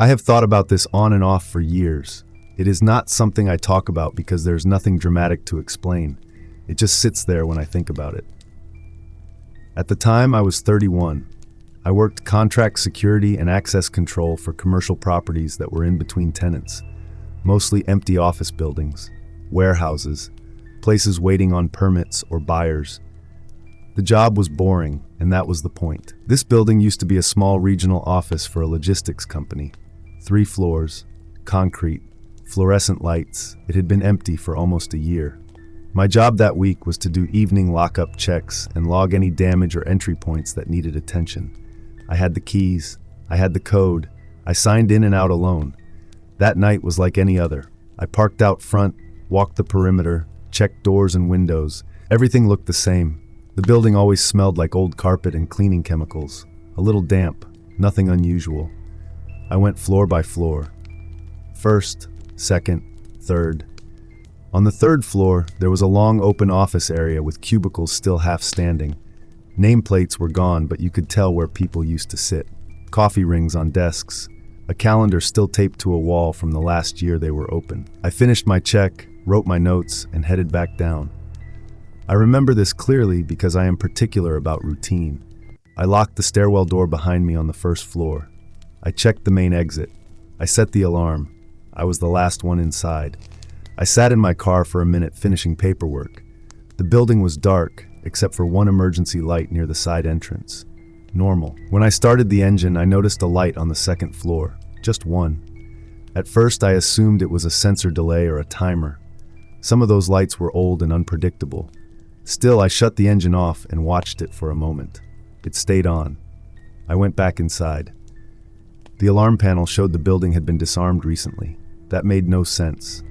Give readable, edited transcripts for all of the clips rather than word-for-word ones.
I have thought about this on and off for years. It is not something I talk about because there's nothing dramatic to explain. It just sits there when I think about it. At the time, I was 31. I worked contract security and access control for commercial properties that were in between tenants, mostly empty office buildings, warehouses, places waiting on permits or buyers. The job was boring, and that was the point. This building used to be a small regional office for a logistics company. 3 floors, concrete, fluorescent lights. It had been empty for almost a year. My job that week was to do evening lockup checks and log any damage or entry points that needed attention. I had the keys, I had the code, I signed in and out alone. That night was like any other. I parked out front, walked the perimeter, checked doors and windows. Everything looked the same. The building always smelled like old carpet and cleaning chemicals. A little damp, nothing unusual. I went floor by floor. First, second, third. On the 3rd floor, there was a long open office area with cubicles still half standing. Nameplates were gone, but you could tell where people used to sit. Coffee rings on desks. A calendar still taped to a wall from the last year they were open. I finished my check, wrote my notes, and headed back down. I remember this clearly because I am particular about routine. I locked the stairwell door behind me on the 1st floor. I checked the main exit. I set the alarm. I was the last one inside. I sat in my car for a minute finishing paperwork. The building was dark, except for one emergency light near the side entrance. Normal. When I started the engine, I noticed a light on the 2nd floor. Just one. At first, I assumed it was a sensor delay or a timer. Some of those lights were old and unpredictable. Still, I shut the engine off and watched it for a moment. It stayed on. I went back inside. The alarm panel showed the building had been disarmed recently. That made no sense.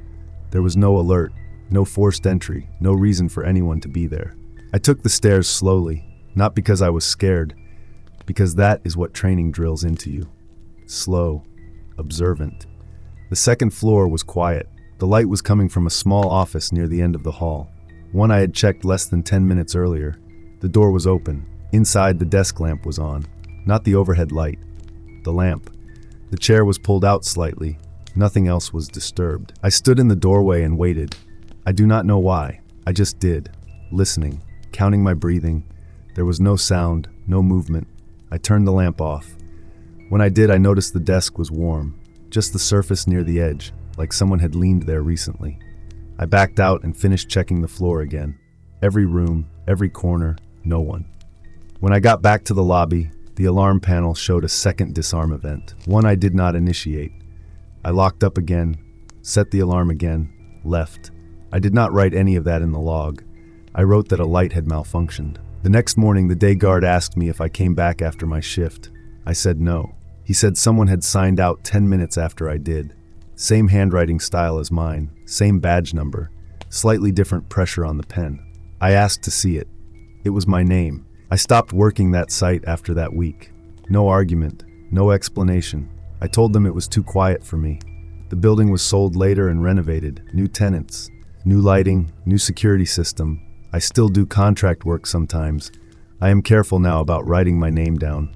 There was no alert, no forced entry, no reason for anyone to be there. I took the stairs slowly, not because I was scared, because that is what training drills into you. Slow, observant. The 2nd floor was quiet. The light was coming from a small office near the end of the hall. One I had checked less than 10 minutes earlier. The door was open. Inside, the desk lamp was on. Not the overhead light. The lamp. The chair was pulled out slightly. Nothing else was disturbed. I stood in the doorway and waited. I do not know why. I just did. Listening, counting my breathing. There was no sound, no movement. I turned the lamp off. When I did, I noticed the desk was warm. Just the surface near the edge, like someone had leaned there recently. I backed out and finished checking the floor again. Every room, every corner, no one. When I got back to the lobby, the alarm panel showed a 2nd disarm event, one I did not initiate. I locked up again, set the alarm again, left. I did not write any of that in the log. I wrote that a light had malfunctioned. The next morning, the day guard asked me if I came back after my shift. I said no. He said someone had signed out 10 minutes after I did. Same handwriting style as mine, same badge number, slightly different pressure on the pen. I asked to see it. It was my name. I stopped working that site after that week. No argument, no explanation. I told them it was too quiet for me. The building was sold later and renovated, new tenants, new lighting, new security system. I still do contract work sometimes. I am careful now about writing my name down.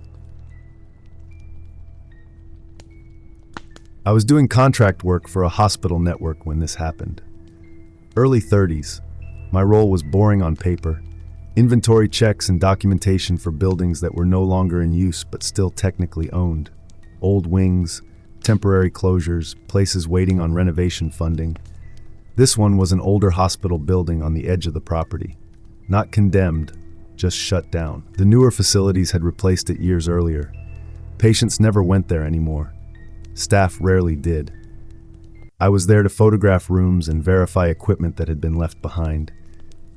I was doing contract work for a hospital network when this happened. Early 30s. My role was boring on paper. Inventory checks and documentation for buildings that were no longer in use but still technically owned. Old wings, temporary closures, places waiting on renovation funding. This one was an older hospital building on the edge of the property. Not condemned, just shut down. The newer facilities had replaced it years earlier. Patients never went there anymore. Staff rarely did. I was there to photograph rooms and verify equipment that had been left behind.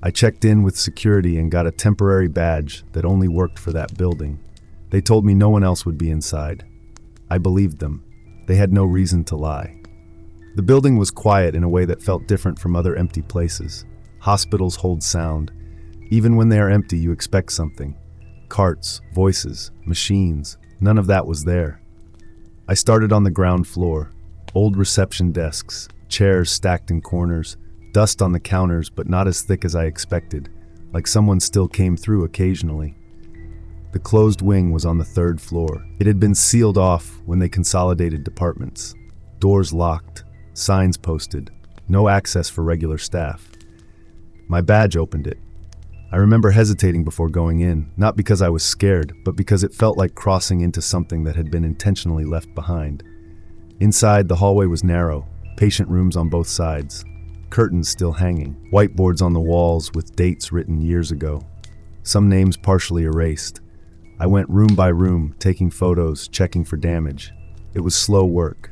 I checked in with security and got a temporary badge that only worked for that building. They told me no one else would be inside. I believed them. They had no reason to lie. The building was quiet in a way that felt different from other empty places. Hospitals hold sound. Even when they are empty, you expect something. Carts, voices, machines, none of that was there. I started on the ground floor. Old reception desks, chairs stacked in corners, dust on the counters but not as thick as I expected, like someone still came through occasionally. The closed wing was on the third floor. It had been sealed off when they consolidated departments. Doors locked, signs posted, no access for regular staff. My badge opened it. I remember hesitating before going in, not because I was scared, but because it felt like crossing into something that had been intentionally left behind. Inside, the hallway was narrow, patient rooms on both sides, curtains still hanging, whiteboards on the walls with dates written years ago, some names partially erased. I went room by room, taking photos, checking for damage. It was slow work.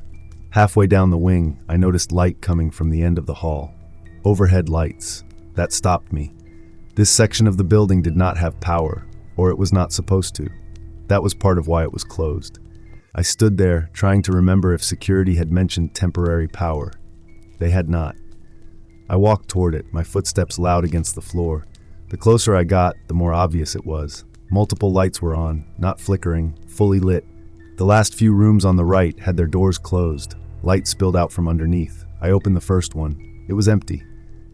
Halfway down the wing, I noticed light coming from the end of the hall. Overhead lights. That stopped me. This section of the building did not have power, or it was not supposed to. That was part of why it was closed. I stood there, trying to remember if security had mentioned temporary power. They had not. I walked toward it, my footsteps loud against the floor. The closer I got, the more obvious it was. Multiple lights were on, not flickering, fully lit. The last few rooms on the right had their doors closed. Light spilled out from underneath. I opened the first one. It was empty.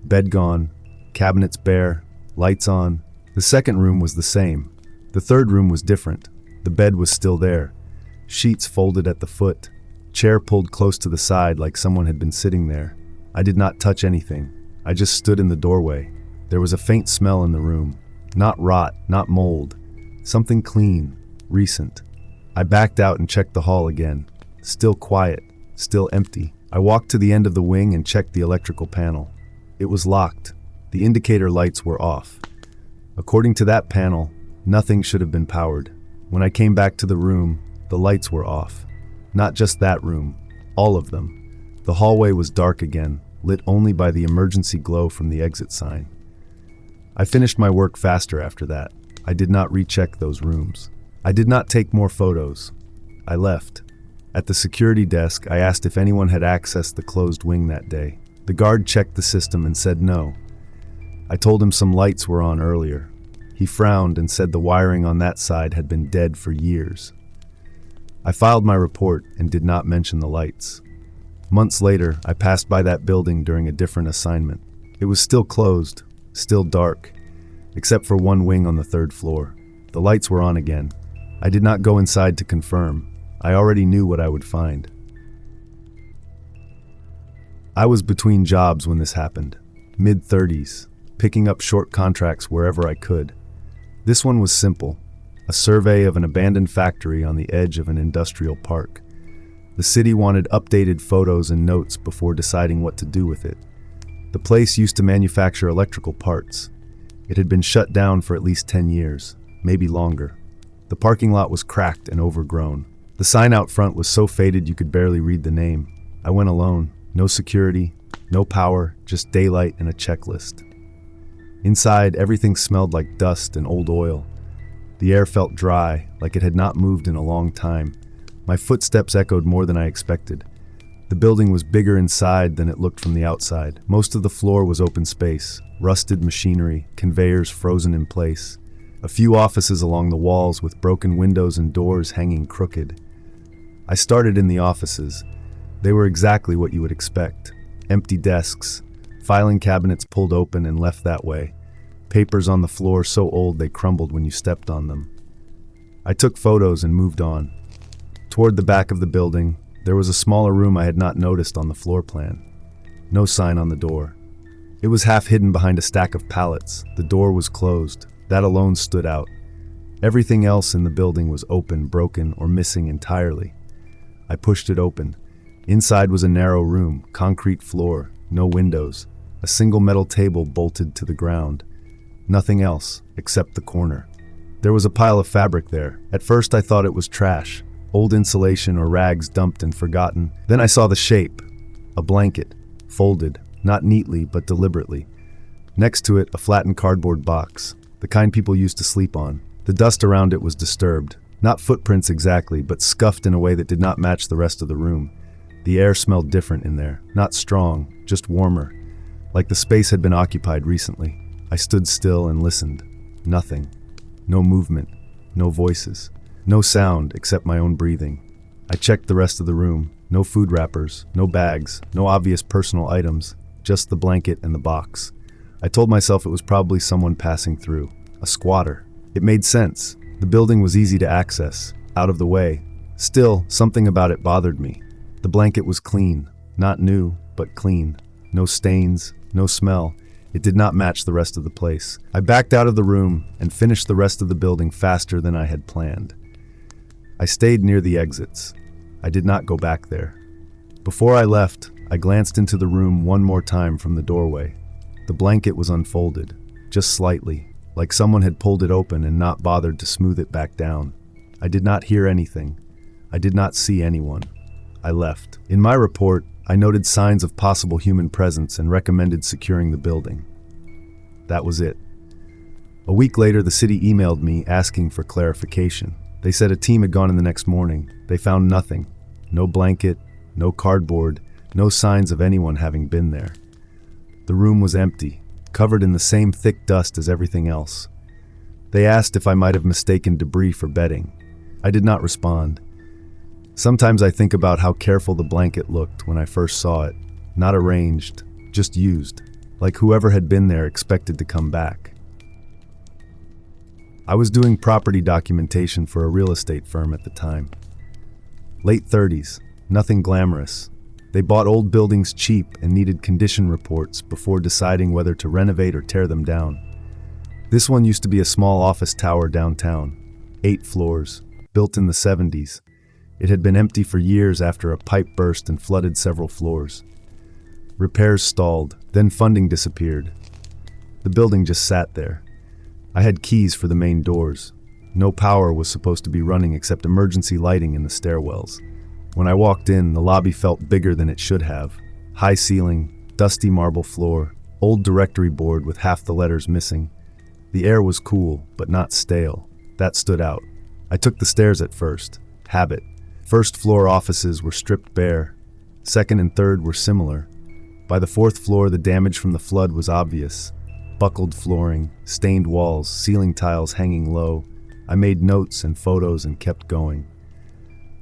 Bed gone, cabinets bare, lights on. The second room was the same. The third room was different. The bed was still there. Sheets folded at the foot. Chair pulled close to the side like someone had been sitting there. I did not touch anything. I just stood in the doorway. There was a faint smell in the room. Not rot, not mold. Something clean, recent. I backed out and checked the hall again. Still quiet, still empty. I walked to the end of the wing and checked the electrical panel. It was locked. The indicator lights were off. According to that panel, nothing should have been powered. When I came back to the room, the lights were off. Not just that room, all of them. The hallway was dark again, lit only by the emergency glow from the exit sign. I finished my work faster after that. I did not recheck those rooms. I did not take more photos. I left. At the security desk, I asked if anyone had accessed the closed wing that day. The guard checked the system and said no. I told him some lights were on earlier. He frowned and said the wiring on that side had been dead for years. I filed my report and did not mention the lights. Months later, I passed by that building during a different assignment. It was still closed, still dark, except for one wing on the third floor. The lights were on again. I did not go inside to confirm. I already knew what I would find. I was between jobs when this happened, mid-30s, picking up short contracts wherever I could. This one was simple, a survey of an abandoned factory on the edge of an industrial park. The city wanted updated photos and notes before deciding what to do with it. The place used to manufacture electrical parts. It had been shut down for at least 10 years, maybe longer. The parking lot was cracked and overgrown. The sign out front was so faded you could barely read the name. I went alone. No security, no power, just daylight and a checklist. Inside, everything smelled like dust and old oil. The air felt dry, like it had not moved in a long time. My footsteps echoed more than I expected. The building was bigger inside than it looked from the outside. Most of the floor was open space, rusted machinery, conveyors frozen in place. A few offices along the walls with broken windows and doors hanging crooked. I started in the offices. They were exactly what you would expect. Empty desks, filing cabinets pulled open and left that way, papers on the floor so old they crumbled when you stepped on them. I took photos and moved on. Toward the back of the building, there was a smaller room I had not noticed on the floor plan. No sign on the door. It was half hidden behind a stack of pallets. The door was closed. That alone stood out. Everything else in the building was open, broken, or missing entirely. I pushed it open. Inside was a narrow room, concrete floor, no windows, a single metal table bolted to the ground. Nothing else, except the corner. There was a pile of fabric there. At first I thought it was trash, old insulation or rags dumped and forgotten. Then I saw the shape, a blanket, folded, not neatly but deliberately. Next to it, a flattened cardboard box, the kind people used to sleep on. The dust around it was disturbed, not footprints exactly, but scuffed in a way that did not match the rest of the room. The air smelled different in there, not strong, just warmer, like the space had been occupied recently. I stood still and listened. Nothing. No movement, no voices, no sound except my own breathing. I checked the rest of the room. No food wrappers, no bags, no obvious personal items, just the blanket and the box. I told myself it was probably someone passing through, a squatter. It made sense. The building was easy to access, out of the way. Still, something about it bothered me. The blanket was clean, not new, but clean. No stains, no smell. It did not match the rest of the place. I backed out of the room and finished the rest of the building faster than I had planned. I stayed near the exits. I did not go back there. Before I left, I glanced into the room one more time from the doorway. The blanket was unfolded, just slightly, like someone had pulled it open and not bothered to smooth it back down. I did not hear anything. I did not see anyone. I left. In my report, I noted signs of possible human presence and recommended securing the building. That was it. A week later, the city emailed me asking for clarification. They said a team had gone in the next morning. They found nothing. No blanket, no cardboard, no signs of anyone having been there. The room was empty, covered in the same thick dust as everything else. They asked if I might have mistaken debris for bedding. I did not respond. Sometimes I think about how careful the blanket looked when I first saw it. Not arranged, just used, like whoever had been there expected to come back. I was doing property documentation for a real estate firm at the time. Late 30s, nothing glamorous. They bought old buildings cheap and needed condition reports before deciding whether to renovate or tear them down. This one used to be a small office tower downtown, 8 floors, built in the 70s. It had been empty for years after a pipe burst and flooded several floors. Repairs stalled, then funding disappeared. The building just sat there. I had keys for the main doors. No power was supposed to be running except emergency lighting in the stairwells. When I walked in, the lobby felt bigger than it should have. High ceiling, dusty marble floor, old directory board with half the letters missing. The air was cool, but not stale. That stood out. I took the stairs at first. Habit. First floor offices were stripped bare. Second and third were similar. By the 4th floor, the damage from the flood was obvious. Buckled flooring, stained walls, ceiling tiles hanging low. I made notes and photos and kept going.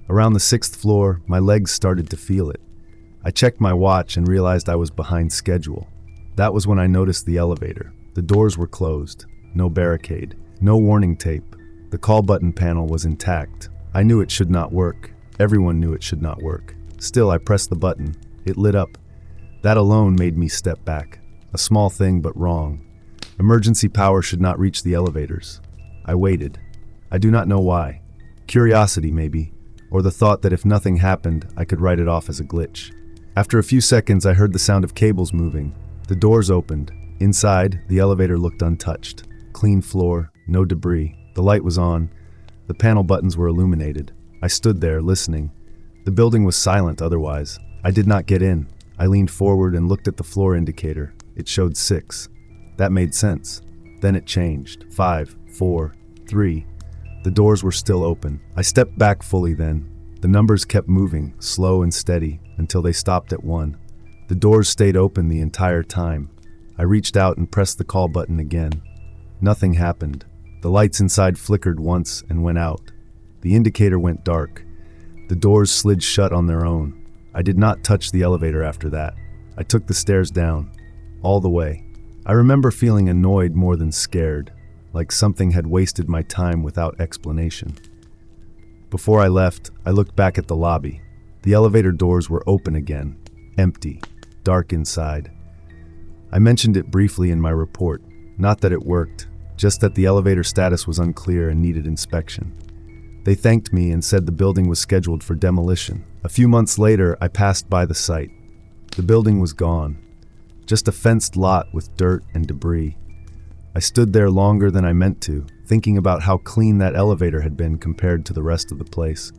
Around the 6th floor, my legs started to feel it. I checked my watch and realized I was behind schedule. That was when I noticed the elevator. The doors were closed. No barricade. No warning tape. The call button panel was intact. I knew it should not work. Everyone knew it should not work. Still, I pressed the button. It lit up. That alone made me step back. A small thing, but wrong. Emergency power should not reach the elevators. I waited. I do not know why. Curiosity, maybe. Or the thought that if nothing happened, I could write it off as a glitch. After a few seconds, I heard the sound of cables moving. The doors opened. Inside, the elevator looked untouched. Clean floor, no debris. The light was on. The panel buttons were illuminated. I stood there, listening. The building was silent otherwise. I did not get in. I leaned forward and looked at the floor indicator. It showed 6. That made sense. Then it changed. 5, 4, 3. The doors were still open. I stepped back fully then. The numbers kept moving, slow and steady, until they stopped at 1. The doors stayed open the entire time. I reached out and pressed the call button again. Nothing happened. The lights inside flickered once and went out. The indicator went dark. The doors slid shut on their own. I did not touch the elevator after that. I took the stairs down, all the way. I remember feeling annoyed more than scared, like something had wasted my time without explanation. Before I left, I looked back at the lobby. The elevator doors were open again, empty, dark inside. I mentioned it briefly in my report, not that it worked, just that the elevator status was unclear and needed inspection. They thanked me and said the building was scheduled for demolition. A few months later, I passed by the site. The building was gone, just a fenced lot with dirt and debris. I stood there longer than I meant to, thinking about how clean that elevator had been compared to the rest of the place.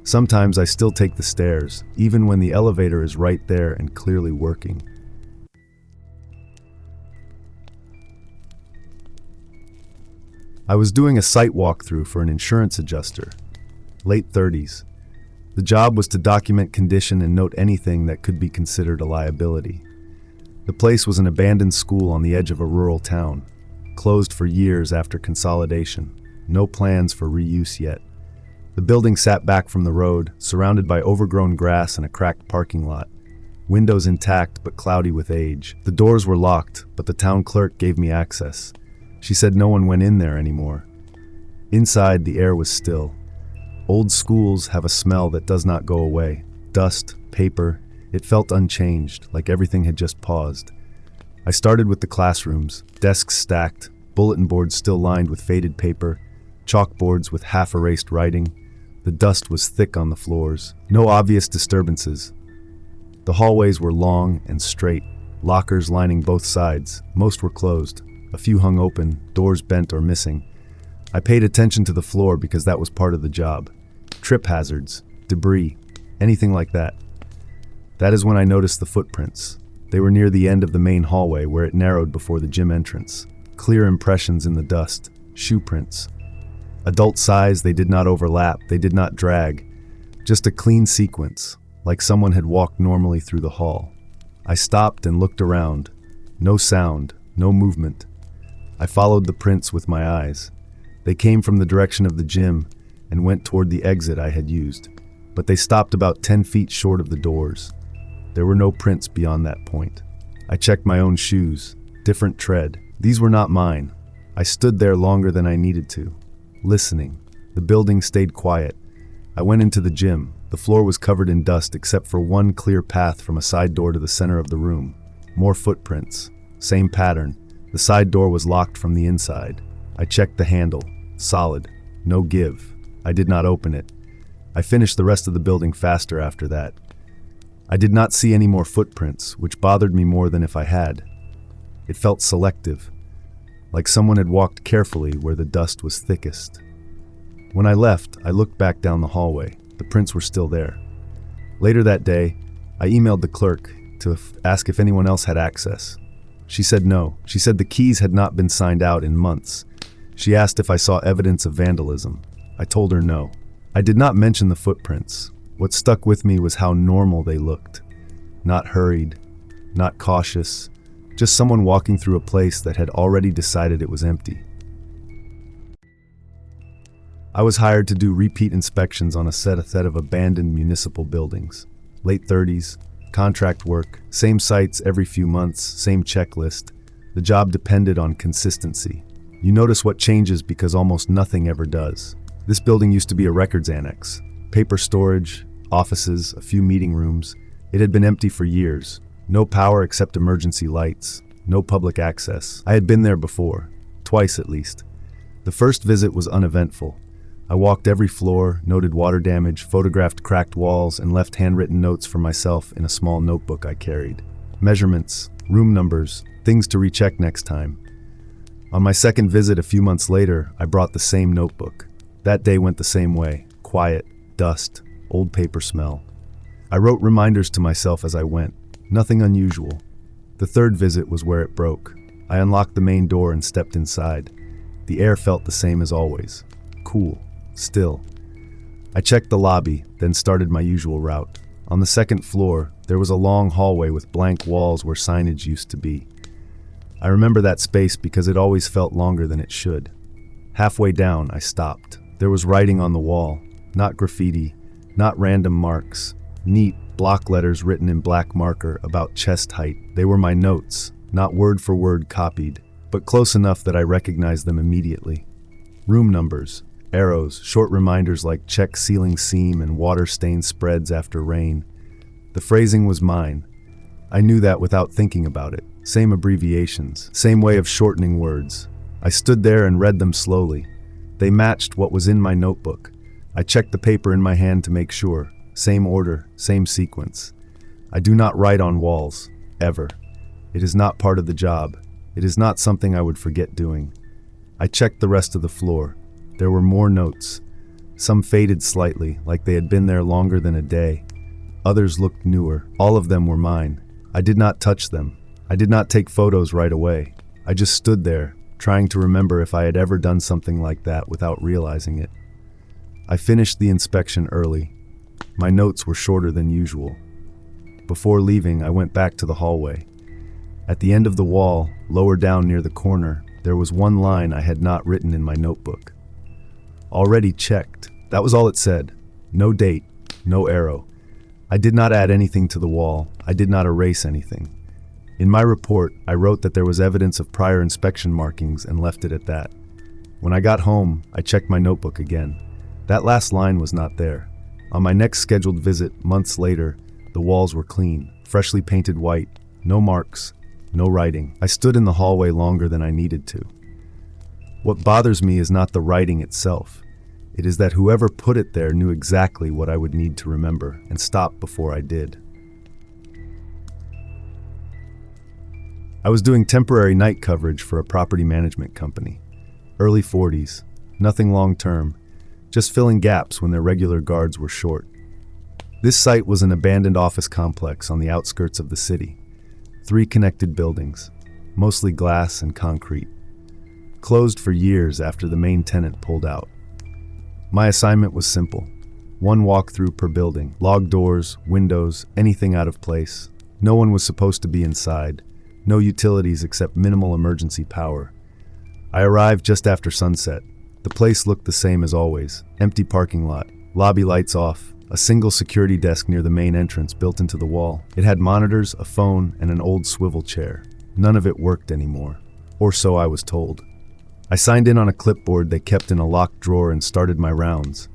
Sometimes I still take the stairs, even when the elevator is right there and clearly working. I was doing a site walkthrough for an insurance adjuster, late 30s. The job was to document condition and note anything that could be considered a liability. The place was an abandoned school on the edge of a rural town, closed for years after consolidation, no plans for reuse yet. The building sat back from the road, surrounded by overgrown grass and a cracked parking lot. Windows intact but cloudy with age. The doors were locked, but the town clerk gave me access. She said no one went in there anymore. Inside, the air was still. Old schools have a smell that does not go away. Dust, paper, it felt unchanged, like everything had just paused. I started with the classrooms, desks stacked, bulletin boards still lined with faded paper, chalkboards with half-erased writing. The dust was thick on the floors. No obvious disturbances. The hallways were long and straight, lockers lining both sides. Most were closed. A few hung open, doors bent or missing. I paid attention to the floor because that was part of the job. Trip hazards, debris, anything like that. That is when I noticed the footprints. They were near the end of the main hallway where it narrowed before the gym entrance. Clear impressions in the dust, shoe prints. Adult size, they did not overlap, they did not drag. Just a clean sequence, like someone had walked normally through the hall. I stopped and looked around. No sound, no movement. I followed the prints with my eyes. They came from the direction of the gym and went toward the exit I had used, but they stopped about 10 feet short of the doors. There were no prints beyond that point. I checked my own shoes, different tread. These were not mine. I stood there longer than I needed to, listening. The building stayed quiet. I went into the gym. The floor was covered in dust except for one clear path from a side door to the center of the room. More footprints. Same pattern. The side door was locked from the inside. I checked the handle. Solid. No give. I did not open it. I finished the rest of the building faster after that. I did not see any more footprints, which bothered me more than if I had. It felt selective, like someone had walked carefully where the dust was thickest. When I left, I looked back down the hallway. The prints were still there. Later that day, I emailed the clerk to ask if anyone else had access. She said no. She said the keys had not been signed out in months. She asked if I saw evidence of vandalism. I told her no. I did not mention the footprints. What stuck with me was how normal they looked. Not hurried, not cautious, just someone walking through a place that had already decided it was empty. I was hired to do repeat inspections on a set of abandoned municipal buildings. Late 30s, contract work, same sites every few months, same checklist. The job depended on consistency. You notice what changes because almost nothing ever does. This building used to be a records annex. Paper storage, offices, a few meeting rooms. It had been empty for years. No power except emergency lights. No public access. I had been there before. Twice at least. The first visit was uneventful. I walked every floor, noted water damage, photographed cracked walls, and left handwritten notes for myself in a small notebook I carried. Measurements, room numbers, things to recheck next time. On my second visit a few months later, I brought the same notebook. That day went the same way. Quiet, dust, old paper smell. I wrote reminders to myself as I went. Nothing unusual. The third visit was where it broke. I unlocked the main door and stepped inside. The air felt the same as always. Cool. Still. I checked the lobby, then started my usual route. On the second floor, there was a long hallway with blank walls where signage used to be. I remember that space because it always felt longer than it should. Halfway down, I stopped. There was writing on the wall. Not graffiti, not random marks. Neat, block letters written in black marker about chest height. They were my notes, not word for word copied, but close enough that I recognized them immediately. Room numbers, arrows, short reminders like check ceiling seam and water stain spreads after rain. The phrasing was mine. I knew that without thinking about it. Same abbreviations, same way of shortening words. I stood there and read them slowly. They matched what was in my notebook. I checked the paper in my hand to make sure. Same order, same sequence. I do not write on walls, ever. It is not part of the job. It is not something I would forget doing. I checked the rest of the floor. There were more notes. Some faded slightly, like they had been there longer than a day. Others looked newer. All of them were mine. I did not touch them. I did not take photos right away. I just stood there, trying to remember if I had ever done something like that without realizing it. I finished the inspection early. My notes were shorter than usual. Before leaving, I went back to the hallway. At the end of the wall, lower down near the corner, there was one line I had not written in my notebook. Already checked. That was all it said. No date, no arrow. I did not add anything to the wall. I did not erase anything. In my report, I wrote that there was evidence of prior inspection markings and left it at that. When I got home, I checked my notebook again. That last line was not there. On my next scheduled visit, months later, the walls were clean, freshly painted white, no marks, no writing. I stood in the hallway longer than I needed to. What bothers me is not the writing itself. It is that whoever put it there knew exactly what I would need to remember and stopped before I did. I was doing temporary night coverage for a property management company. Early 40s, nothing long-term, just filling gaps when their regular guards were short. This site was an abandoned office complex on the outskirts of the city. 3 connected buildings, mostly glass and concrete. Closed for years after the main tenant pulled out. My assignment was simple. 1 walkthrough per building, locked doors, windows, anything out of place. No one was supposed to be inside. No utilities except minimal emergency power. I arrived just after sunset. The place looked the same as always. Empty parking lot, lobby lights off, a single security desk near the main entrance built into the wall. It had monitors, a phone, and an old swivel chair. None of it worked anymore. Or so I was told. I signed in on a clipboard they kept in a locked drawer and started my rounds.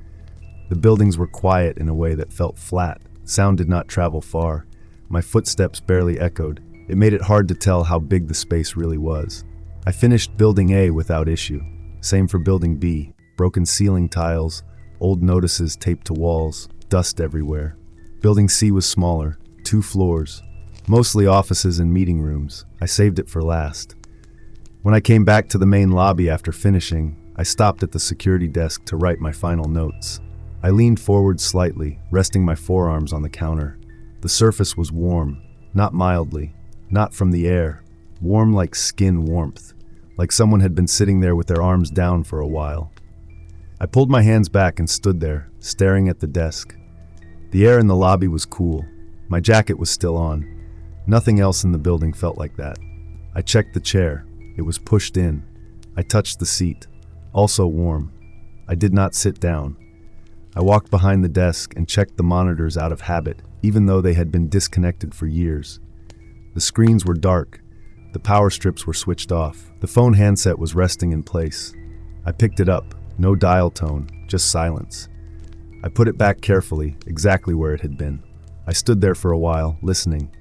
The buildings were quiet in a way that felt flat. Sound did not travel far. My footsteps barely echoed. It made it hard to tell how big the space really was. I finished Building A without issue. Same for Building B. Broken ceiling tiles, old notices taped to walls, dust everywhere. Building C was smaller, 2 floors, mostly offices and meeting rooms. I saved it for last. When I came back to the main lobby after finishing, I stopped at the security desk to write my final notes. I leaned forward slightly, resting my forearms on the counter. The surface was warm, not mildly, not from the air, warm like skin warmth, like someone had been sitting there with their arms down for a while. I pulled my hands back and stood there, staring at the desk. The air in the lobby was cool. My jacket was still on. Nothing else in the building felt like that. I checked the chair. It was pushed in. I touched the seat. Also warm. I did not sit down. I walked behind the desk and checked the monitors out of habit, even though they had been disconnected for years. The screens were dark. The power strips were switched off. The phone handset was resting in place. I picked it up. No dial tone, just silence. I put it back carefully, exactly where it had been. I stood there for a while, listening.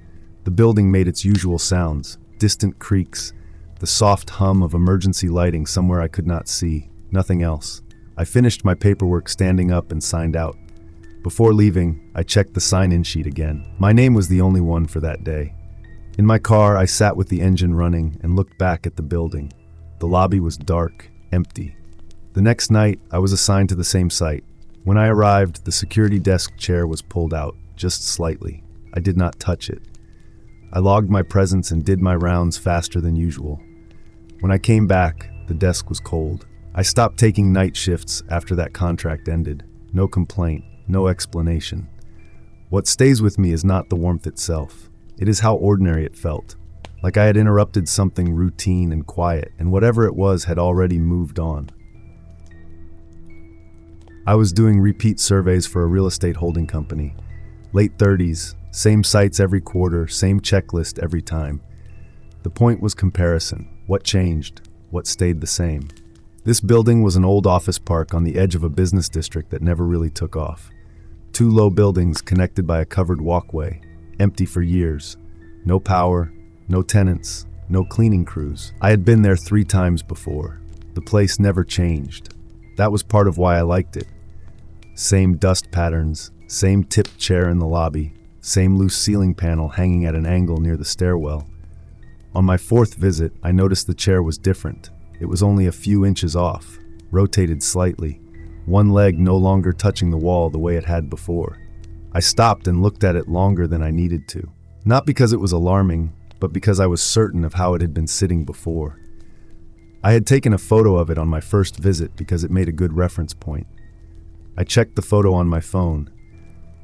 The building made its usual sounds, distant creaks, the soft hum of emergency lighting somewhere I could not see, nothing else. I finished my paperwork standing up and signed out. Before leaving, I checked the sign-in sheet again. My name was the only one for that day. In my car, I sat with the engine running and looked back at the building. The lobby was dark, empty. The next night, I was assigned to the same site. When I arrived, the security desk chair was pulled out, just slightly. I did not touch it. I logged my presence and did my rounds faster than usual. When I came back, the desk was cold. I stopped taking night shifts after that contract ended. No complaint, no explanation. What stays with me is not the warmth itself. It is how ordinary it felt. Like I had interrupted something routine and quiet, and whatever it was had already moved on. I was doing repeat surveys for a real estate holding company. Late 30s, same sites every quarter, same checklist every time. The point was comparison. What changed? What stayed the same? This building was an old office park on the edge of a business district that never really took off. 2 low buildings connected by a covered walkway, empty for years. No power, no tenants, no cleaning crews. I had been there 3 times before. The place never changed. That was part of why I liked it. Same dust patterns, same tipped chair in the lobby, same loose ceiling panel hanging at an angle near the stairwell. On my 4th visit, I noticed the chair was different. It was only a few inches off, rotated slightly, one leg no longer touching the wall the way it had before. I stopped and looked at it longer than I needed to. Not because it was alarming, but because I was certain of how it had been sitting before. I had taken a photo of it on my first visit because it made a good reference point. I checked the photo on my phone.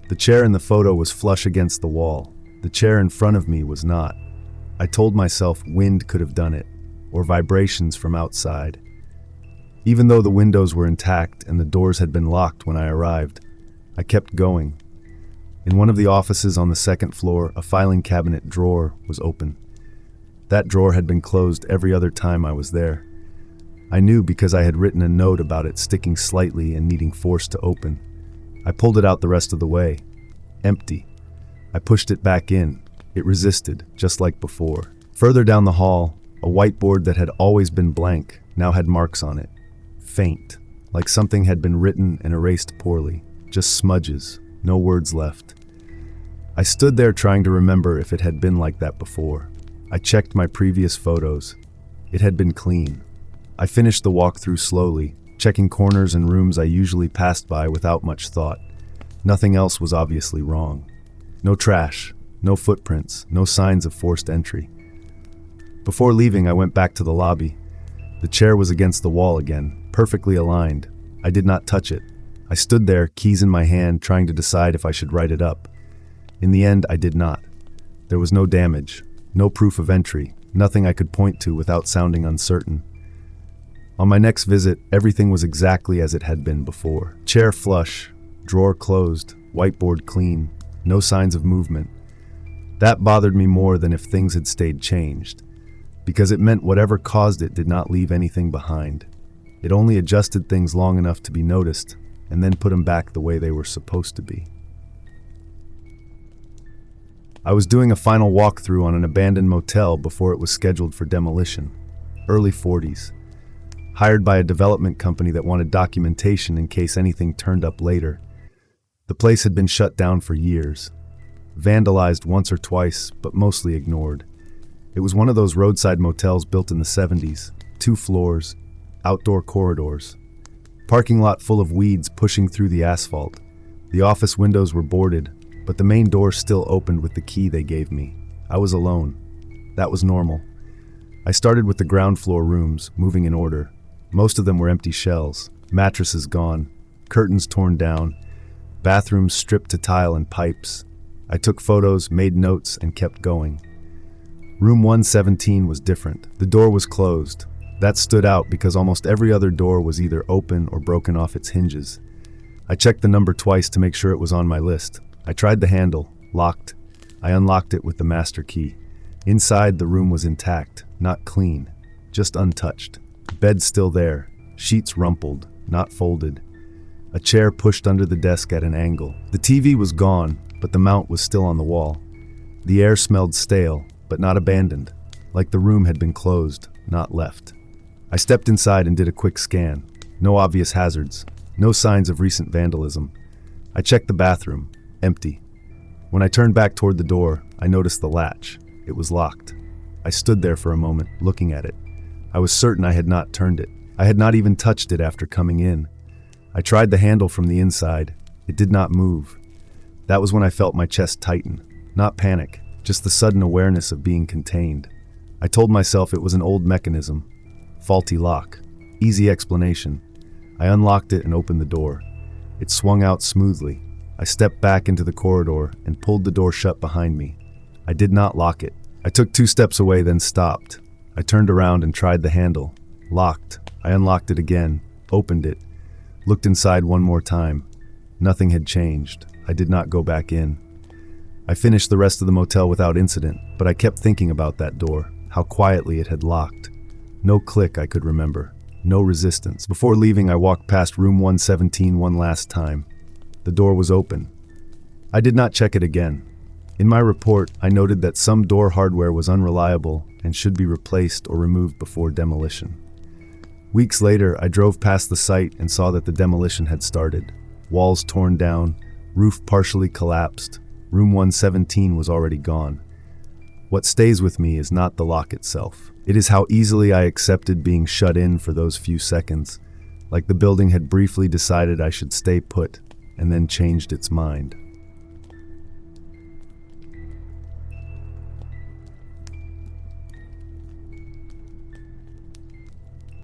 The chair in the photo was flush against the wall. The chair in front of me was not. I told myself wind could have done it, or vibrations from outside. Even though the windows were intact and the doors had been locked when I arrived, I kept going. In one of the offices on the 2nd floor, a filing cabinet drawer was open. That drawer had been closed every other time I was there. I knew because I had written a note about it sticking slightly and needing force to open. I pulled it out the rest of the way. Empty. I pushed it back in. It resisted, just like before. Further down the hall, a whiteboard that had always been blank now had marks on it. Faint, like something had been written and erased poorly. Just smudges, no words left. I stood there trying to remember if it had been like that before. I checked my previous photos. It had been clean. I finished the walkthrough slowly, checking corners and rooms I usually passed by without much thought. Nothing else was obviously wrong. No trash, no footprints, no signs of forced entry. Before leaving, I went back to the lobby. The chair was against the wall again, perfectly aligned. I did not touch it. I stood there, keys in my hand, trying to decide if I should write it up. In the end, I did not. There was no damage, no proof of entry, nothing I could point to without sounding uncertain. On my next visit, everything was exactly as it had been before. Chair flush, drawer closed, whiteboard clean, no signs of movement. That bothered me more than if things had stayed changed, because it meant whatever caused it did not leave anything behind. It only adjusted things long enough to be noticed, and then put them back the way they were supposed to be. I was doing a final walkthrough on an abandoned motel before it was scheduled for demolition. Early 40s. Hired by a development company that wanted documentation in case anything turned up later. The place had been shut down for years. Vandalized once or twice, but mostly ignored. It was one of those roadside motels built in the 70s. 2 floors, outdoor corridors. Parking lot full of weeds pushing through the asphalt. The office windows were boarded, but the main door still opened with the key they gave me. I was alone. That was normal. I started with the ground floor rooms, moving in order. Most of them were empty shells, mattresses gone, curtains torn down, bathrooms stripped to tile and pipes. I took photos, made notes, and kept going. Room 117 was different. The door was closed. That stood out because almost every other door was either open or broken off its hinges. I checked the number twice to make sure it was on my list. I tried the handle, locked. I unlocked it with the master key. Inside, the room was intact, not clean, just untouched. Bed still there, sheets rumpled, not folded. A chair pushed under the desk at an angle. The TV was gone, but the mount was still on the wall. The air smelled stale, but not abandoned, like the room had been closed, not left. I stepped inside and did a quick scan. No obvious hazards, no signs of recent vandalism. I checked the bathroom, empty. When I turned back toward the door, I noticed the latch. It was locked. I stood there for a moment, looking at it. I was certain I had not turned it. I had not even touched it after coming in. I tried the handle from the inside. It did not move. That was when I felt my chest tighten. Not panic, just the sudden awareness of being contained. I told myself it was an old mechanism. Faulty lock. Easy explanation. I unlocked it and opened the door. It swung out smoothly. I stepped back into the corridor and pulled the door shut behind me. I did not lock it. I took 2 steps away, then stopped. I turned around and tried the handle. Locked. I unlocked it again, opened it, looked inside one more time. Nothing had changed. I did not go back in. I finished the rest of the motel without incident, but I kept thinking about that door, how quietly it had locked. No click I could remember. No resistance. Before leaving, I walked past room 117 one last time. The door was open. I did not check it again. In my report, I noted that some door hardware was unreliable and should be replaced or removed before demolition. Weeks later, I drove past the site and saw that the demolition had started. Walls torn down, roof partially collapsed. Room 117 was already gone. What stays with me is not the lock itself. It is how easily I accepted being shut in for those few seconds, like the building had briefly decided I should stay put and then changed its mind.